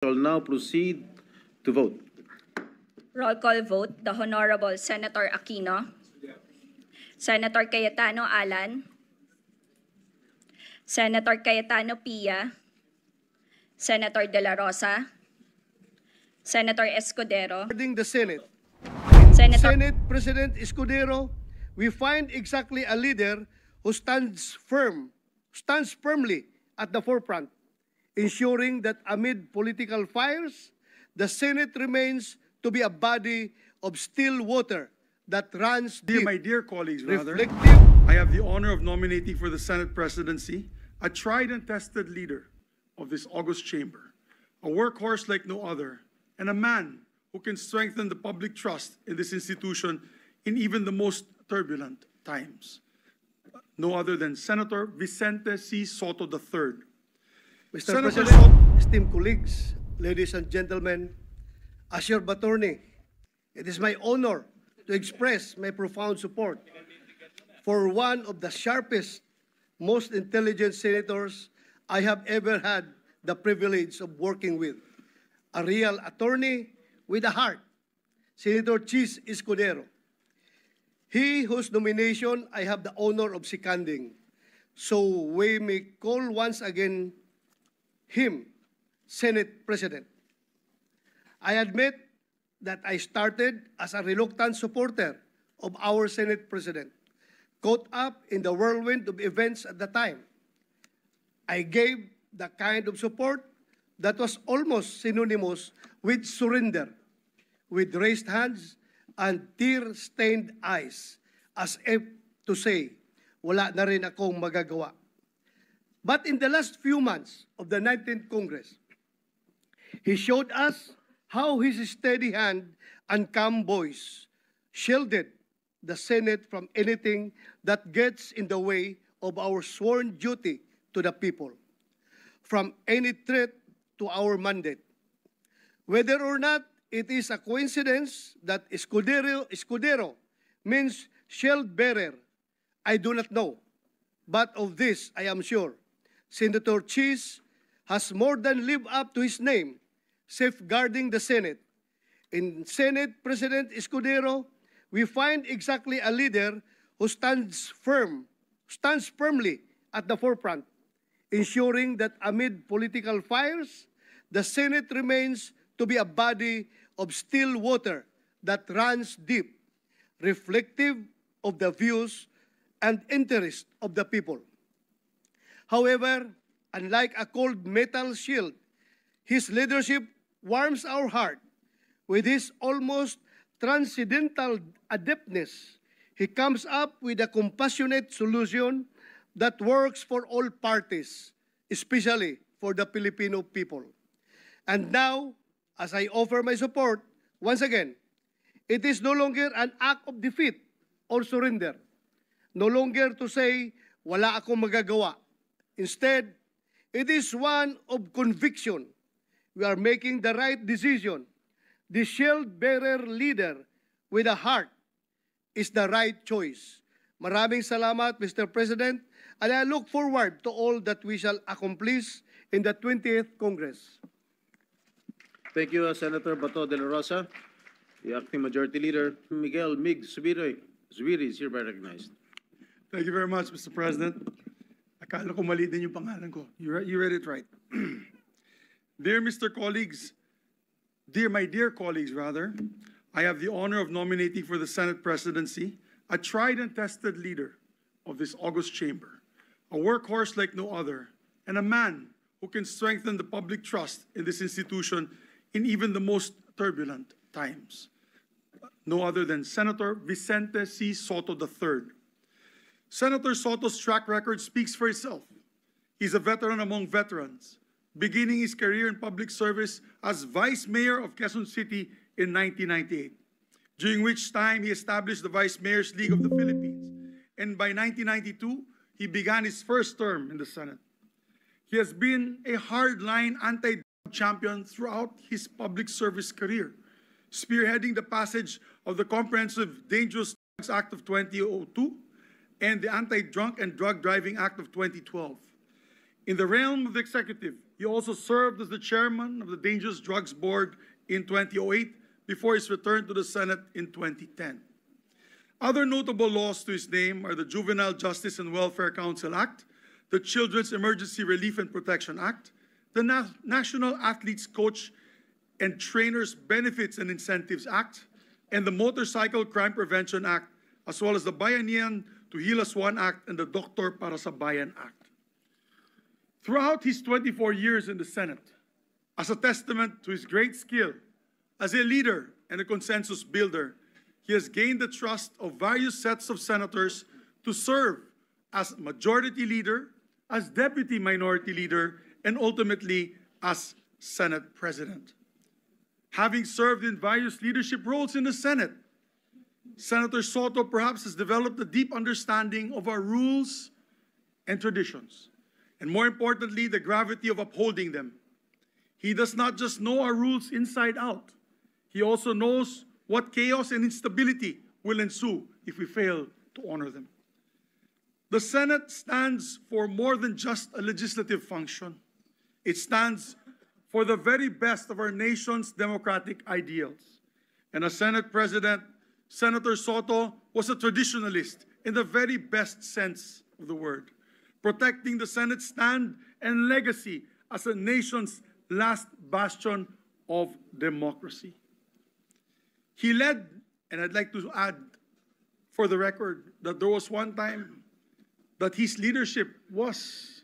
Shall now proceed to vote. Roll call vote, the Honorable Senator Aquino, Senator Cayetano Alan, Senator Cayetano Pia, Senator De La Rosa, Senator Escudero, Regarding the Senate, Senator Senate President Escudero, we find exactly a leader who stands firmly at the forefront, ensuring that amid political fires, the Senate remains to be a body of still water that runs deep. My dear colleagues, reflective. I have the honor of nominating for the Senate presidency a tried and tested leader of this august chamber, a workhorse like no other, and a man who can strengthen the public trust in this institution in even the most turbulent times. No other than Senator Vicente C. Soto III. Mr. Senator President, esteemed colleagues, ladies and gentlemen, as your attorney, it is my honor to express my profound support for one of the sharpest, most intelligent senators I have ever had the privilege of working with. A real attorney with a heart, Senator Chis Escudero. He whose nomination I have the honor of seconding. So we may call once again him Senate President. I admit that I started as a reluctant supporter of our Senate President, caught up in the whirlwind of events at the time. I gave the kind of support that was almost synonymous with surrender, with raised hands and tear-stained eyes, as if to say, wala na rin akong magagawa. But in the last few months of the 19th Congress, he showed us how his steady hand and calm voice shielded the Senate from anything that gets in the way of our sworn duty to the people, from any threat to our mandate. Whether or not it is a coincidence that Escudero means shield bearer, I do not know. But of this, I am sure, Senator Chis has more than lived up to his name, safeguarding the Senate. In Senate President Escudero, we find exactly a leader who stands firmly at the forefront, ensuring that amid political fires, the Senate remains to be a body of still water that runs deep, reflective of the views and interests of the people. However, unlike a cold metal shield, his leadership warms our heart. With his almost transcendental adeptness, he comes up with a compassionate solution that works for all parties, especially for the Filipino people. And now, as I offer my support, once again, it is no longer an act of defeat or surrender. No longer to say, wala akong magagawa. Instead, it is one of conviction. We are making the right decision. The shield-bearer leader with a heart is the right choice. Maraming salamat, Mr. President, and I look forward to all that we shall accomplish in the 20th Congress. Thank you, Senator Bato de la Rosa. The acting majority leader, Miguel Mig Zubiri, is hereby recognized. Thank you very much, Mr. President. Akala ko mali din yung pangalan ko. You read it right. Dear my dear colleagues, I have the honor of nominating for the Senate presidency a tried and tested leader of this august chamber, a workhorse like no other, and a man who can strengthen the public trust in this institution in even the most turbulent times. No other than Senator Vicente C. Soto III. Senator Soto's track record speaks for itself. He's a veteran among veterans, beginning his career in public service as Vice Mayor of Quezon City in 1998, during which time he established the Vice Mayor's League of the Philippines, and by 1992, he began his first term in the Senate. He has been a hardline anti-drug champion throughout his public service career, spearheading the passage of the Comprehensive Dangerous Drugs Act of 2002 and the Anti-Drunk and Drug Driving Act of 2012. In the realm of the executive, He also served as the chairman of the Dangerous Drugs Board in 2008 before his return to the Senate in 2010. Other notable laws to his name are the Juvenile Justice and Welfare Council Act, the Children's Emergency Relief and Protection Act, the National Athletes Coach and Trainers Benefits and Incentives Act, and the Motorcycle Crime Prevention Act, as well as the Bayanihan to Heal as One Act and the Doktor para sa Bayan Act. Throughout his 24 years in the Senate, as a testament to his great skill as a leader and a consensus builder, he has gained the trust of various sets of senators to serve as majority leader, as deputy minority leader, and ultimately as Senate President. Having served in various leadership roles in the Senate, Senator Soto perhaps has developed a deep understanding of our rules and traditions, and more importantly, the gravity of upholding them. He does not just know our rules inside out, he also knows what chaos and instability will ensue if we fail to honor them. The Senate stands for more than just a legislative function. It stands for the very best of our nation's democratic ideals. And as Senate President, Senator Soto was a traditionalist in the very best sense of the word, protecting the Senate's stand and legacy as a nation's last bastion of democracy. He led, and I'd like to add for the record that there was one time that his leadership was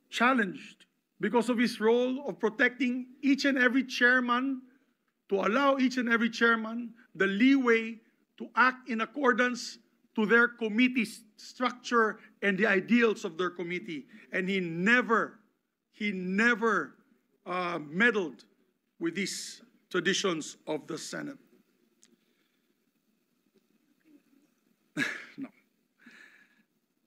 challenged because of his role of protecting each and every chairman, to allow each and every chairman the leeway to act in accordance to their committee structure and the ideals of their committee. And he never meddled with these traditions of the Senate. No.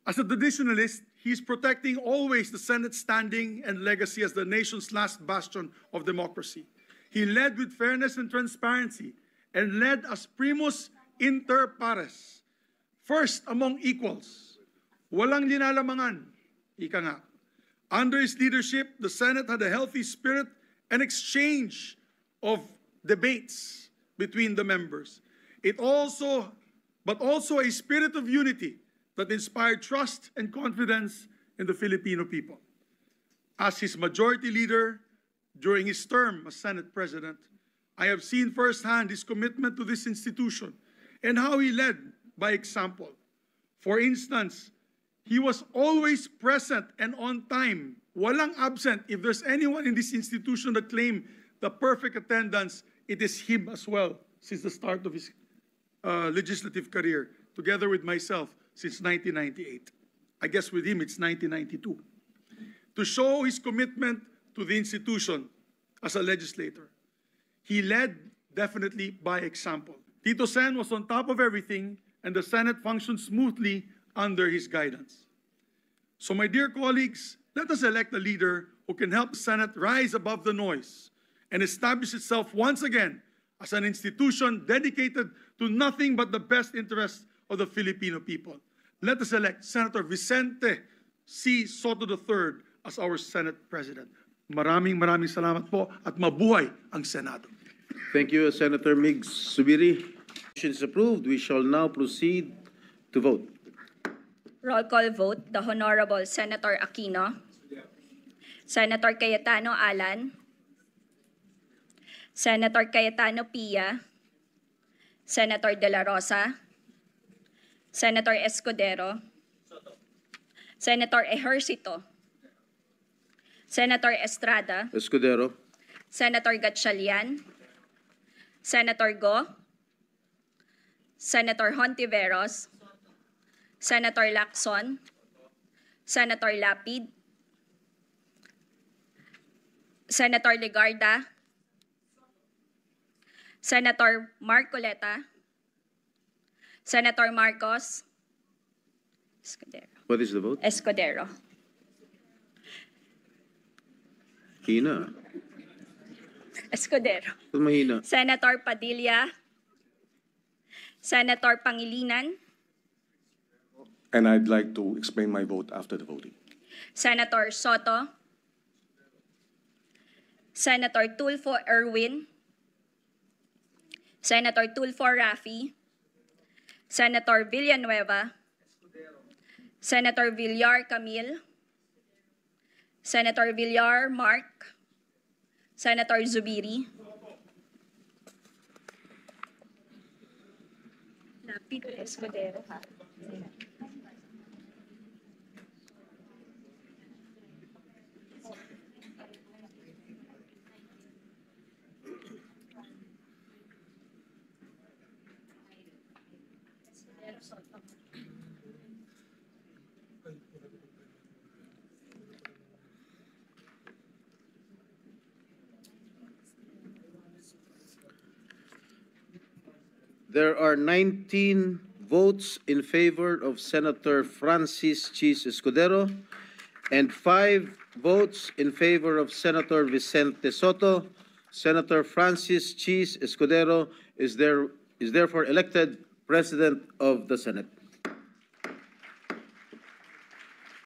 As a traditionalist, he's protecting always the Senate's standing and legacy as the nation's last bastion of democracy. He led with fairness and transparency and led as primus inter pares, first among equals. Walang linalamangan, ika nga. Under his leadership, the Senate had a healthy spirit and exchange of debates between the members. But also a spirit of unity that inspired trust and confidence in the Filipino people. As his majority leader during his term as Senate President, I have seen firsthand his commitment to this institution and how he led by example. For instance, he was always present and on time, walang absent. If there's anyone in this institution that claimed the perfect attendance, it is him as well since the start of his legislative career, together with myself since 1998. I guess with him it's 1992. To show his commitment to the institution as a legislator, he led definitely by example. Tito Sen was on top of everything, and the Senate functioned smoothly under his guidance. So my dear colleagues, let us elect a leader who can help the Senate rise above the noise and establish itself once again as an institution dedicated to nothing but the best interests of the Filipino people. Let us elect Senator Vicente C. Soto III as our Senate President. Maraming salamat po at mabuhay ang Senado. Thank you, Senator Mig Subiri. Motion is approved. We shall now proceed to vote. Roll call vote, the Honorable Senator Aquino, Senator Cayetano Alan, Senator Cayetano Pia, Senator De La Rosa, Senator Escudero, Senator Ejercito, Senator Estrada, Escudero. Senator Gatchalian, Senator Go, Senator Hontiveros, Senator Lacson, Senator Lapid, Senator Legarda, Senator Marcoleta, Senator Marcos, Escudero. What is the vote? Escudero. Hina. Escudero. Ba't mahina? Senator Padilla, Senator Pangilinan, And I'd like to explain my vote after the voting. Senator Soto, Senator Tulfo Erwin, Senator Tulfo Rafi, Senator Villanueva, Senator Villar Camille, Senator Villar Mark, Senator Zubiri. Lapid Escudero, ha? There are 19 votes in favor of Senator Francis Chis Escudero and 5 votes in favor of Senator Vicente Soto. Senator Francis Chis Escudero is therefore elected President of the Senate.